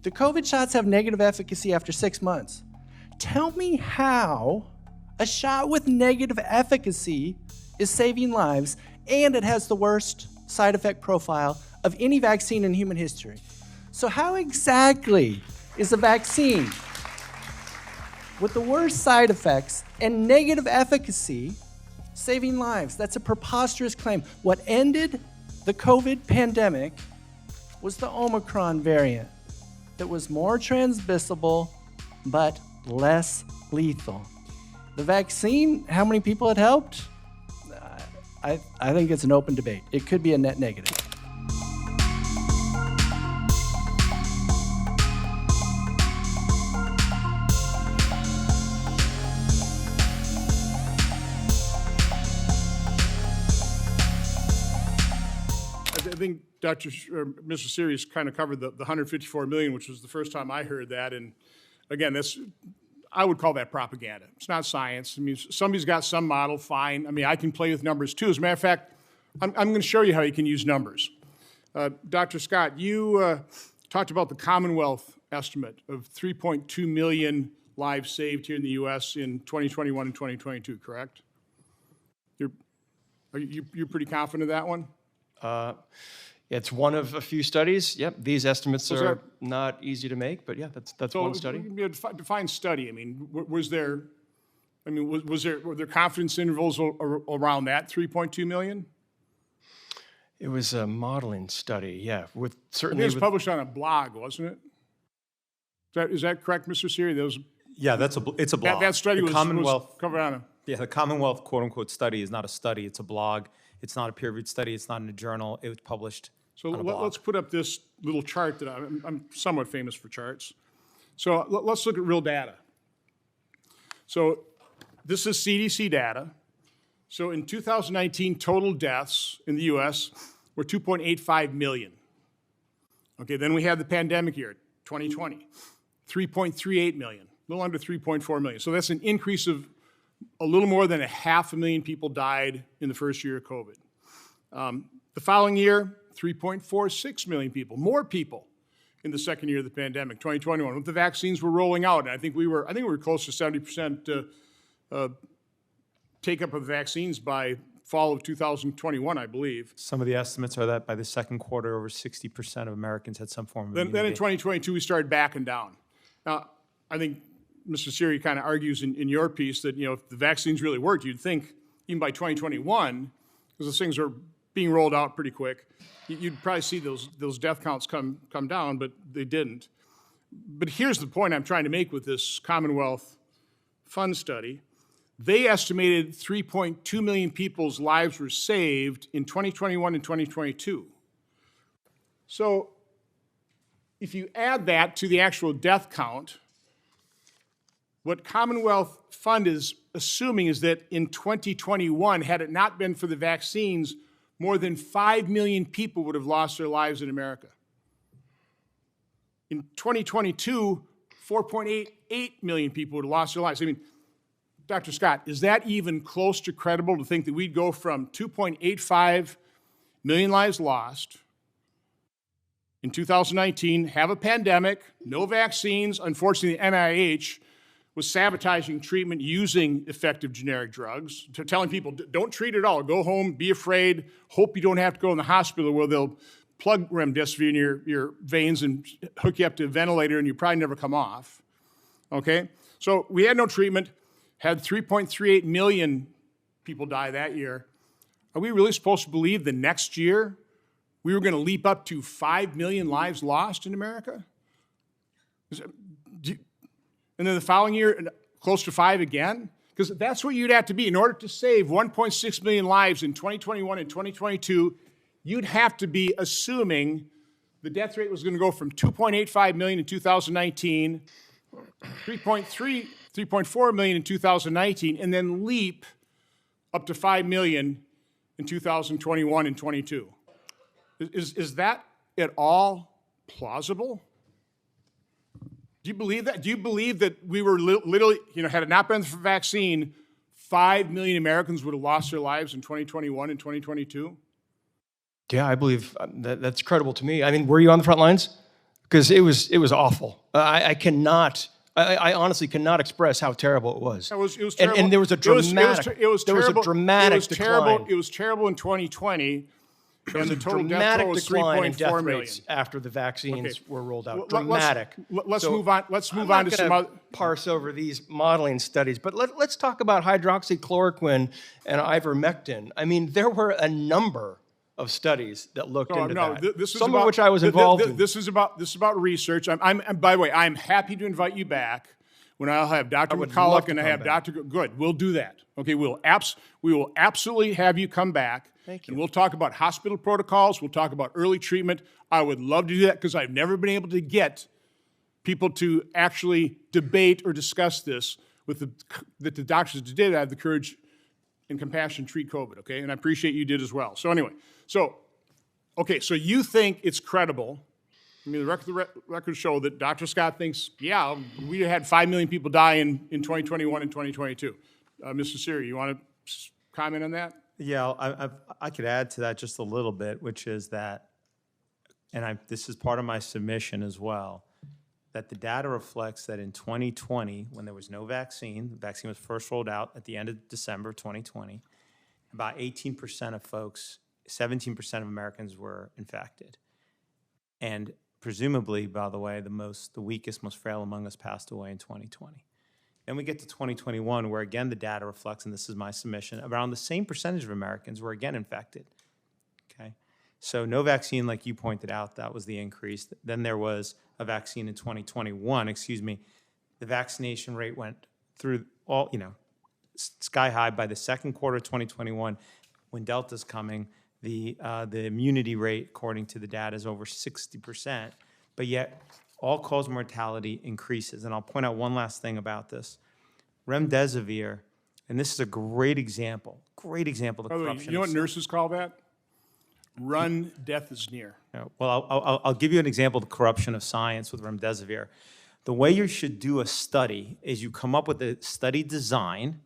The COVID shots have negative efficacy after 6 months. Tell me how a shot with negative efficacy is saving lives and it has the worst side effect profile of any vaccine in human history. So how exactly is a vaccine with the worst side effects and negative efficacy saving lives? That's a preposterous claim. What ended the COVID pandemic was the Omicron variant that was more transmissible but less lethal. The vaccine, how many people it helped? I think it's an open debate. It could be a net negative. I think Mr. Series kind of covered the 154 million, which was the first time I heard that. And again, I would call that propaganda. It's not science. I mean, somebody's got some model, fine. I mean, I can play with numbers too. As a matter of fact, I'm going to show you how you can use numbers. Dr. Scott, you talked about the Commonwealth estimate of 3.2 million lives saved here in the U.S. in 2021 and 2022, correct? You're pretty confident of that one? It's one of a few studies. Yep, these estimates are not easy to make, but yeah, that's one study. Define study. I mean, were there confidence intervals around that 3.2 million? It was a modeling study, yeah. It was published on a blog, wasn't it? Is that correct, Mr. Siri? Yeah, it's a blog. That study was covered on a... Yeah, the Commonwealth quote-unquote study is not a study, it's a blog. It's not a peer-reviewed study, it's not in a journal, it was published on a blog. Let's put up this little chart that I'm somewhat famous for charts. So let's look at real data. So this is CDC data. So in 2019, total deaths in the U.S. were 2.85 million. Okay, then we had the pandemic year, 2020, 3.38 million, a little under 3.4 million. So that's an increase of a little more than 500,000 people died in the first year of COVID. The following year, 3.46 million people, more people in the second year of the pandemic, 2021, when the vaccines were rolling out. And I think we were close to 70% take up of vaccines by fall of 2021, I believe. Some of the estimates are that by the second quarter, over 60% of Americans had some form of immunity. Then in 2022, we started backing down. Now, I think Mr. Siri kind of argues in your piece that, if the vaccines really worked, you'd think even by 2021, because those things are being rolled out pretty quick, you'd probably see those death counts come down, but they didn't. But here's the point I'm trying to make with this Commonwealth Fund study. They estimated 3.2 million people's lives were saved in 2021 and 2022. So if you add that to the actual death count, what Commonwealth Fund is assuming is that in 2021, had it not been for the vaccines, more than 5 million people would have lost their lives in America. In 2022, 4.88 million people would have lost their lives. I mean, Dr. Scott, is that even close to credible to think that we'd go from 2.85 million lives lost in 2019, have a pandemic, no vaccines, unfortunately the NIH was sabotaging treatment using effective generic drugs, telling people, don't treat at all, go home, be afraid, hope you don't have to go in the hospital where they'll plug remdesivir in your veins and hook you up to a ventilator and you probably never come off, okay? So we had no treatment, had 3.38 million people die that year. Are we really supposed to believe the next year we were going to leap up to 5 million lives lost in America? And then the following year, close to 5 again? Because that's what you'd have to be. In order to save 1.6 million lives in 2021 and 2022, you'd have to be assuming the death rate was going to go from 2.85 million in 2019, 3.4 million in 2019, and then leap up to 5 million in 2021 and 22. Is that at all plausible? Do you believe that? Do you believe that we were literally, had it not been for the vaccine, 5 million Americans would have lost their lives in 2021 and 2022? Yeah, I believe that's credible to me. I mean, were you on the front lines? because it was awful. I honestly cannot express how terrible it was. It was And terrible. there was a dramatic, It was there was a terrible. dramatic decline. It was terrible in 2020, and the total death Dramatic toll was decline in 3.4 death million. rates after the vaccines Okay. were rolled out. Well, Dramatic. Let's So move on. Let's move I'm on not to some gonna other. parse over these modeling studies, but let's talk about hydroxychloroquine and ivermectin. I mean, there were a number of studies that looked into that. This is some about, of which I was involved in. This is about research. And by the way, I'm happy to invite you back when I'll have Dr. would McCulloch love to and I come have back. Dr. Good. We'll do that. Okay, we will absolutely have you come back. Thank you. And we'll talk about hospital protocols. We'll talk about early treatment. I would love to do that because I've never been able to get people to actually debate or discuss this with the doctors did have the courage and compassion to treat COVID, okay? And I appreciate you did as well. So anyway, so you think it's credible. I mean, the records show that Dr. Scott thinks, yeah, we had 5 million people die in 2021 and 2022. Mr. Siri, you want to comment on that? Yeah, I could add to that just a little bit, which is that, and this is part of my submission as well, that the data reflects that in 2020, when there was no vaccine, the vaccine was first rolled out at the end of December 2020, about 18% of folks, 17% of Americans were infected. And presumably, by the way, the weakest, most frail among us passed away in 2020. Then we get to 2021, where again the data reflects, and this is my submission, around the same percentage of Americans were again infected. Okay, so no vaccine, like you pointed out, that was the increase. Then there was a vaccine in 2021. The vaccination rate went through all, sky high by the second quarter of 2021. When Delta's coming, the immunity rate, according to the data, is over 60%. But yet, all-cause mortality increases. And I'll point out one last thing about this. Remdesivir, and this is a great example of the By the way, corruption. you know what nurses call that? Run, death is near. Well, I'll give you an example of the corruption of science with remdesivir. The way you should do a study is you come up with a study design,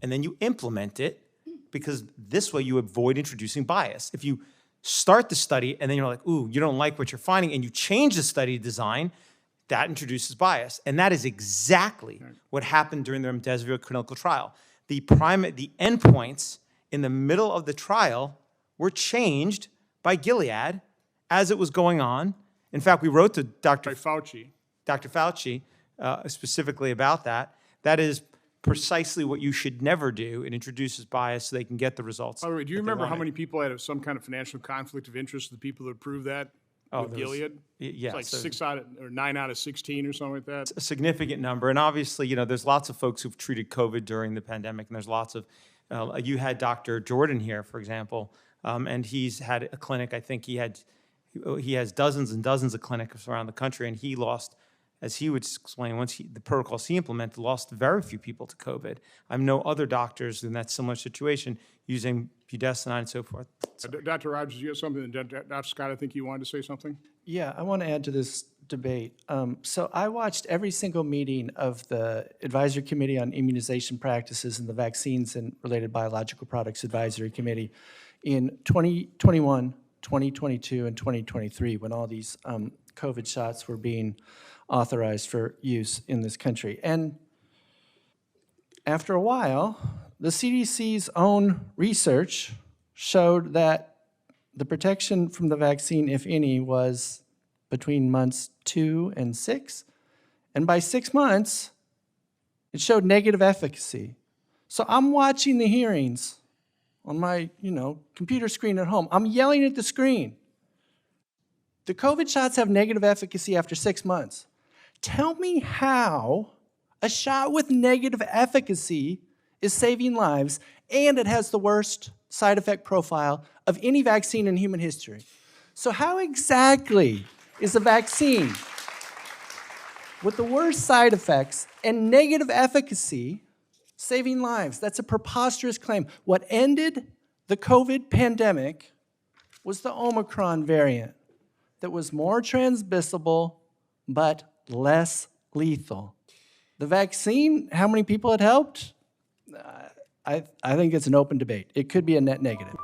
and then you implement it, because this way you avoid introducing bias. If you start the study and then you're like, ooh, you don't like what you're finding, and you change the study design, that introduces bias. And that is exactly what happened during the remdesivir clinical trial. The endpoints in the middle of the trial were changed by Gilead as it was going on. In fact, we wrote to Dr. Fauci specifically about that. That is precisely what you should never do. It introduces bias so they can get the results. By the way, do you remember how many people had some kind of financial conflict of interest, the people that approved that with Gilead? Yes. It's like 9 out of 16 or something like that. A significant number. And obviously, there's lots of folks who've treated COVID during the pandemic, and there's lots of, you had Dr. Jordan here, for example, and he's had a clinic. I think he has dozens and dozens of clinics around the country, and he lost, as he would explain, the protocols he implemented, lost very few people to COVID. I know other doctors in that similar situation using budesonide and so forth. Dr. Rogers, you have something? Dr. Scott, I think you wanted to say something? Yeah, I want to add to this debate. So I watched every single meeting of the Advisory Committee on Immunization Practices and the Vaccines and Related Biological Products Advisory Committee in 2021, 2022, and 2023, when all these COVID shots were being authorized for use in this country. And after a while, the CDC's own research showed that the protection from the vaccine, if any, was between months 2 and 6. And by 6 months, it showed negative efficacy. So I'm watching the hearings on my, computer screen at home. I'm yelling at the screen. The COVID shots have negative efficacy after 6 months. Tell me how a shot with negative efficacy is saving lives and it has the worst side effect profile of any vaccine in human history. So how exactly is a vaccine with the worst side effects and negative efficacy saving lives? That's a preposterous claim. What ended the COVID pandemic was the Omicron variant that was more transmissible but less lethal. The vaccine, how many people it helped? I think it's an open debate. It could be a net negative.